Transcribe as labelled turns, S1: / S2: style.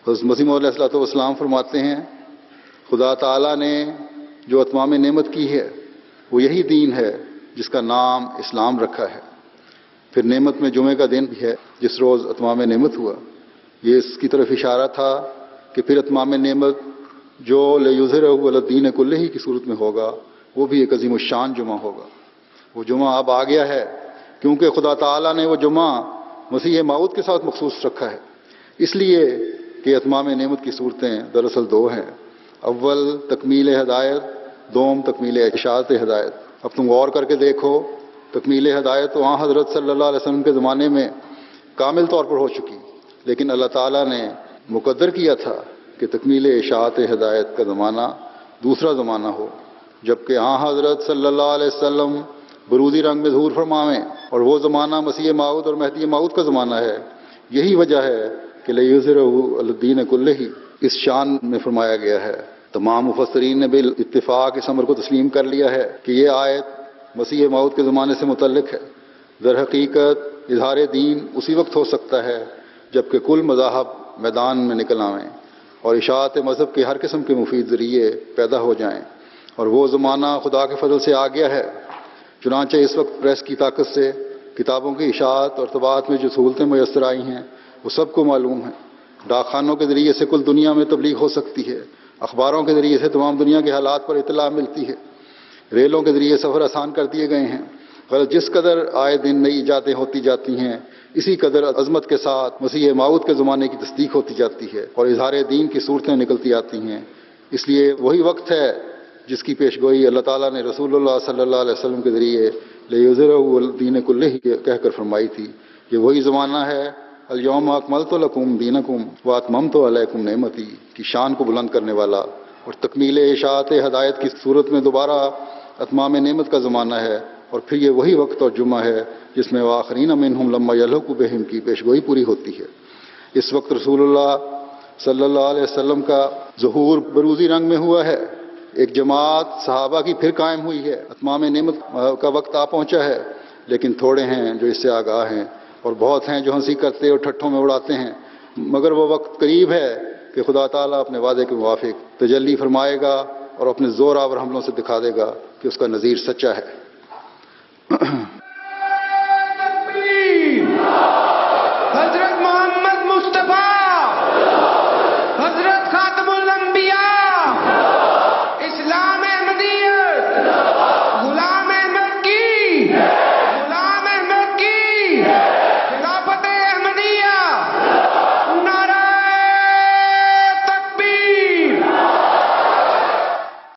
S1: حضرت مسیح موعود علیہ الصلوۃ والسلام فرماتے ہیں خدا تعالیٰ نے جو اتمام نعمت کی ہے وہ یہی دین ہے جس کا نام اسلام رکھا ہے۔ پھر نعمت میں جمعے کا دن بھی ہے جس روز اتمام نعمت ہوا۔ یہ اس کی طرف اشارہ تھا کہ پھر اتمام نعمت جو لیظہرہ علی الدین کلہ کی صورت میں ہوگا وہ بھی ایک عظیم الشان جمعہ ہوگا۔ وہ جمعہ اب آ گیا ہے کیونکہ خدا تعالیٰ نے وہ جمعہ مسیح موعود کے ساتھ مخصوص رکھا ہے، اس لیے کہ اتمام نعمت کی صورتیں دراصل دو ہیں، اول تکمیل ہدایت، دوم تکمیل اشاعت ہدایت۔ اب تم غور کر کے دیکھو، تکمیل ہدایت تو حضرت صلی اللہ علیہ وسلم کے زمانے میں کامل طور پر ہو چکی، لیکن اللہ تعالیٰ نے مقدر کیا تھا کہ تکمیل اشاعت ہدایت کا زمانہ دوسرا زمانہ ہو، جبکہ حضرت صلی اللہ علیہ وسلم بروزی رنگ میں ظہور فرماویں، اور وہ زمانہ مسیح موعود اور مہدی موعود کا زمانہ ہے۔ یہی وجہ ہے کہ لیظہرہ علی الدین کلہ اس شان میں فرمایا گیا ہے۔ تمام مفسرین نے بالاتفاق اس امر کو تسلیم کر لیا ہے کہ یہ آیت مسیح موعود کے زمانے سے متعلق ہے۔ در حقیقت اظہار دین اسی وقت ہو سکتا ہے جبکہ کل مذاہب میدان میں نکل آئیں اور اشاعت مذہب کے ہر قسم کے مفید ذریعے پیدا ہو جائیں، اور وہ زمانہ خدا کے فضل سے آ گیا ہے۔ چنانچہ اس وقت پریس کی طاقت سے کتابوں کی اشاعت اور طباعت میں جو سہولتیں میسر آئی ہیں وہ سب کو معلوم ہے۔ ڈاک خانوں کے ذریعے سے کل دنیا میں تبلیغ ہو سکتی ہے، اخباروں کے ذریعے سے تمام دنیا کے حالات پر اطلاع ملتی ہے، ریلوں کے ذریعے سفر آسان کر دیے گئے ہیں۔ غرض جس قدر آئے دن نئی ایجادیں ہوتی جاتی ہیں اسی قدر عظمت کے ساتھ مسیح موعود کے زمانے کی تصدیق ہوتی جاتی ہے اور اظہار دین کی صورتیں نکلتی آتی ہیں۔ اس لیے وہی وقت ہے جس کی پیشگوئی اللہ تعالیٰ نے رسول اللہ صلی اللہ علیہ وسلم کے ذریعے لیظہرہ علی الدین کلہ کہہ کر فرمائی تھی۔ یہ وہی زمانہ ہے الیوم اکملت لکم دینکم واتممت علیکم نعمتی کی شان کو بلند کرنے والا، اور تکمیل اشاعت ہدایت کی صورت میں دوبارہ اتمام نعمت کا زمانہ ہے، اور پھر یہ وہی وقت اور جمعہ ہے جس میں وآخرین منہم لما یلحقوا بہم کی پیشگوئی پوری ہوتی ہے۔ اس وقت رسول اللہ صلی اللہ علیہ وسلم کا ظہور بروزی رنگ میں ہوا ہے، ایک جماعت صحابہ کی پھر قائم ہوئی ہے، اتمام نعمت کا وقت آ پہنچا ہے، لیکن تھوڑے ہیں جو اس سے آگاہ ہیں اور بہت ہیں جو ہنسی کرتے اور ٹھٹھوں میں اڑاتے ہیں، مگر وہ وقت قریب ہے کہ خدا تعالیٰ اپنے وعدے کے موافق تجلی فرمائے گا اور اپنے زور آور حملوں سے دکھا دے گا کہ اس کا نذیر سچا ہے۔